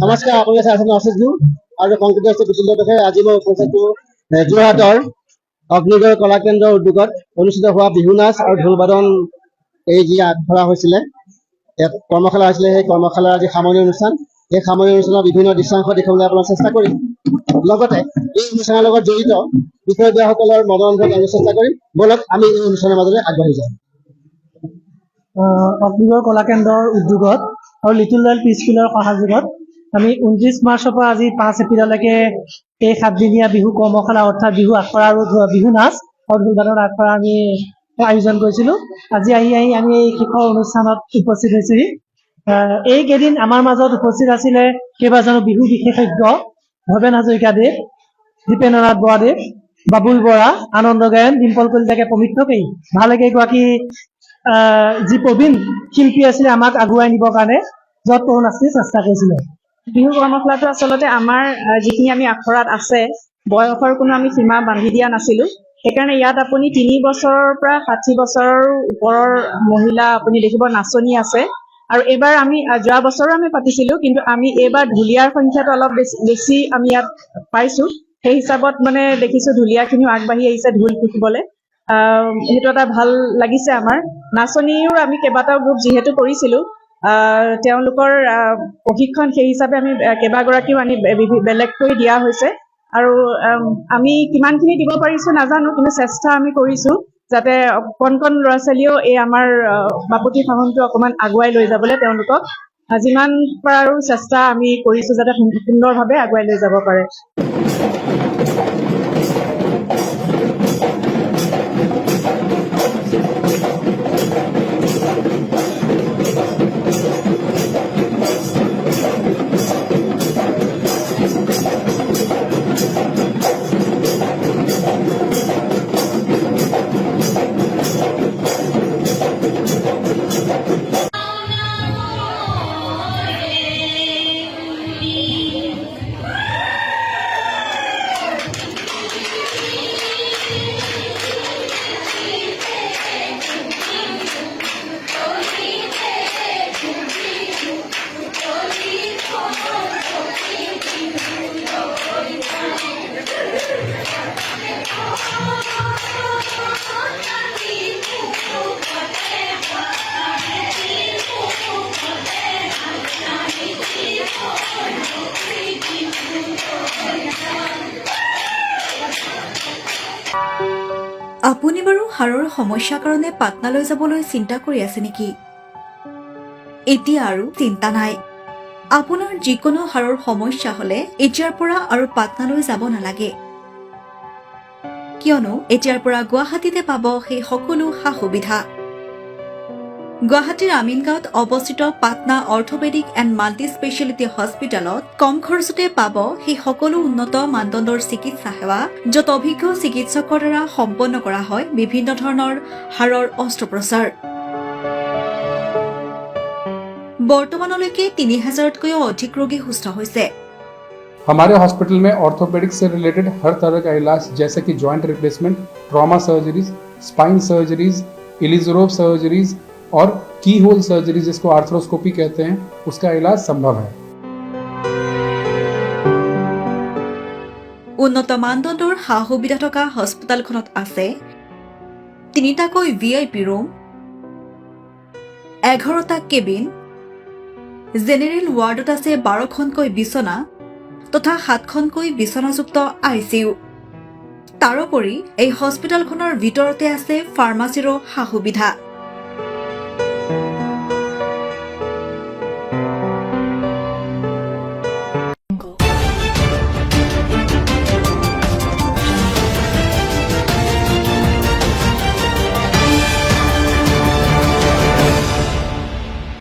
নমস্কাৰ, আপোনালোকে চাই আছে অশেষ দূৰ আৰু সংকেত আছে বিচিত্ৰ দেখে। আজি মই উপস্থিত যোৰহাটৰ অগ্নিগড় কলা কেন্দ্ৰৰ উদ্যোগত অনুষ্ঠিত হোৱা বিহু নাচ আৰু ঢোল বাদন এই যি আগবঢ়া হৈছিলে, ইয়াত কৰ্মশালা হৈছিলে। সেই কৰ্মশালাৰ আজি সামৰণি অনুষ্ঠান। এই সামৰণি অনুষ্ঠানৰ বিভিন্ন দৃশ্যাংশ দেখুৱাবলৈ আপোনাক চেষ্টা কৰিম। লগতে এই অনুষ্ঠানৰ লগত জড়িত বিষয়ববীয়াসকলৰ মনোৰঞ্জন আমি চেষ্টা কৰিম। বলক আমি এই অনুষ্ঠানৰ মাজলৈ আগবাঢ়ি যাওঁ। অগ্নিগড় কলা কেন্দ্ৰৰ উদ্যোগত আৰু লিটল ৰয়েল পিচফিল্ডৰ সহযোগত আমি 29 মাৰ্চৰ পৰা আজি 5 এপ্ৰিললৈকে এই 7দিনীয়া বিহু কৰ্মশালা অৰ্থাৎ বিহু আখৰা আৰু বিহু নাচ আৰু ঢোল বাদন আখৰা আমি আয়োজন কৰিছিলোঁ। আজি আমি এই শীৰ্ষ অনুষ্ঠানত উপস্থিত হৈছোহি। এইকেইদিন আমাৰ মাজত উপস্থিত আছিলে কেইবাজনো বিহু বিশেষজ্ঞ, ভৱেন হাজৰিকাদেৱ, দীপেন্দ্ৰনাথ বৰাদেৱ, বাবুল বৰা, আনন্দ গায়ন, ডিম্পল কলিতাকে প্ৰমুখ্যে ভালেকেইগৰাকী যি প্ৰবীণ শিল্পী আছিলে আমাক আগুৱাই নিবৰ কাৰণে যত নাচি চেষ্টা কৰিছিলে। বিহু কৰ্মশালাটো আচলতে আমাৰ যিখিনি আমি আখৰাত আছে বয়সৰ কোনো আমি সীমা বান্ধি দিয়া নাছিলো। সেইকাৰণে ইয়াত আপুনি 3 বছৰৰ পৰা 60 বছৰৰ ওপৰৰ মহিলা আপুনি দেখিব নাচনি আছে। আৰু এইবাৰ আমি যোৱা বছৰো আমি পাতিছিলো, কিন্তু আমি এইবাৰ ঢুলীয়াৰ সংখ্যাটো অলপ বেছি আমি ইয়াত পাইছো। সেই হিচাপত মানে দেখিছো ঢুলীয়াখিনিও আগবাঢ়ি আহিছে ঢোল শিকিবলৈ। সেইটো এটা ভাল লাগিছে আমাৰ। নাচনীৰো আমি কেইবাটাও গ্ৰুপ যিহেতু কৰিছিলো, তেওঁলোকৰ প্ৰশিক্ষণ সেই হিচাপে আমি কেইবাগৰাকীও আনি বেলেগকৈ দিয়া হৈছে। আৰু আমি কিমানখিনি দিব পাৰিছো নাজানো, কিন্তু চেষ্টা আমি কৰিছো যাতে কণ কণ ল'ৰা ছোৱালীও এই আমাৰ বাপতি সাহনটো অকণমান আগুৱাই লৈ যাবলৈ তেওঁলোকক যিমান পাৰো চেষ্টা আমি কৰিছো যাতে সুন্দৰভাৱে আগুৱাই লৈ যাব পাৰে। আপুনি বাৰু হাড়ৰ সমস্যাৰ কাৰণে পাটনালৈ যাবলৈ চিন্তা কৰি আছে নেকি? এতিয়া আৰু চিন্তা নাই। আপোনাৰ যিকোনো হাড়ৰ সমস্যা হলে এতিয়াৰ পৰা আৰু পাটনালৈ যাব নালাগে, কিয়নো এতিয়াৰ পৰা গুৱাহাটীতে পাব সেই সকলো সা সুবিধা। গুৱাহাটীৰ আমিনগাঁৱত অৱস্থিত Patna orthopaedic and multi speciality হস্পিটেলত কম খৰচতে পাব সেই সকলো উন্নত মানদণ্ডৰ চিকিৎসা সেৱা, য'ত অভিজ্ঞ চিকিৎসকৰ দ্বাৰা সম্পন্ন কৰা হয় বিভিন্ন ধৰণৰ হাড়ৰ অস্ত্ৰোপচাৰ। বৰ্তমানলৈকে 3000তকৈও অধিক ৰোগী সুস্থ হৈছে। हमारे हॉस्पिटल में ऑर्थोपेडिक से रिलेटेड हर तरह का इलाज जैसे कि joint replacement, trauma surgeries, spine surgeries, Ilizarov surgeries और की होल सर्जरी जिसको आर्थ्रोस्कोपी कहते हैं, उसका इलाज संभव है। উন্নত মানদণ্ডৰ সা সুবিধা থকা হস্পিটেলখনত আছে 3টাকৈ VIP ৰুম, 11টা কেবিন, জেনেৰেল ৱাৰ্ডত আছে 12খনকৈ বিছনা তথা 7খনকৈ বিছনাযুক্ত ICU। তাৰোপৰি এই হস্পিটেলখনৰ ভিতৰতে আছে ফাৰ্মাচীৰো সা সুবিধা।